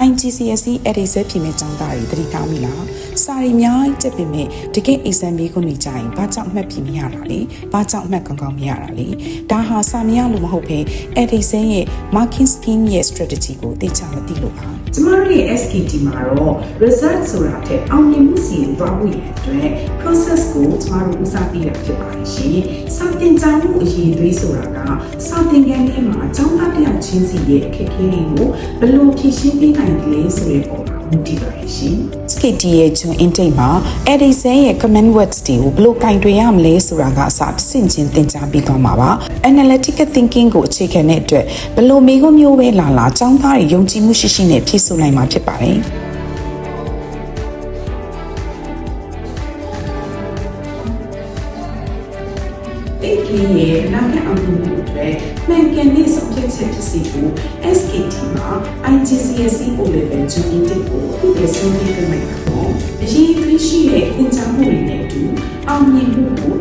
IGCSE အဲ့ဒီဆက်ဖြစ်မဲ့ကျောင်းသားတွေတတိထားမိလားစာရီများတက်ပေမဲ့တကယ် exam မေးခွန်းတွေကြရင်ဘာကြောင့်အမှတ်ပြင်မရတာလဲဘာကြောင့်အမှတ်ကောင်းကောင်းမရတာလဲဒါဟာစာမရလို့မဟုတ်ဘဲအဲ့ဒီဆက်ရဲ့ marking scheme ရဲ့ strategy ကိုသိချမသိလို့ပါကျမတို့ရဲ့ SKT မှာတော့ result ဆိုတာတဲ့အောင်မြင်မှုစီကိုသွားဖို့ရတဲ့ process ကိုကျမတို့ဦးစားပေးရဖြစ်ပါတယ်ရှင်။စာသင်ကြားမှုအရေးသွေးဆိုတာကစာသင်ခန်းထဲမှာအကြောင်းသားတစ်ယောက်ချင်းစီရဲ့အခက်အခဲတွေကိုဘယ်လိုဖြေရှင်းပေးနိုင်လဲဆိုတဲ့ပုံမှာမူတည်ပါတယ်ရှင်။ SKT ရဲ့ June intake မှာ Edison ရဲ့ command words တွေကိုဘယ်လိုကင်တွယ်ရမလဲဆိုတာကအစဆင့်ချင်းသင်ကြားပေးသွားမှာပါ analytical thinking ကိုအခြေခံတဲ့အတွက်ဘယ်လိုမိကုမျိုးပဲလာအကြောင်းသားတွေယုံကြည်မှုရှိရှိနဲ့ဖြည့်ဆို့နိုင်မှာဖြစ်ပါတယ်ရဲ့နောက်ထပ်အောင်မြင်မှုတွေမှန်ကန်တဲ့ဆုံးဖြတ်ချက်ဖြစ်စီဖို့ SKT မှာ IGCSE O-level June intake ကိုပြန်ဆုံးဖြတ်ပေးမှာပေါ့။အရေးကြီးရှိတဲ့သင်ကြားမှုတွေနဲ့အတူအောင်မြင်မှုကို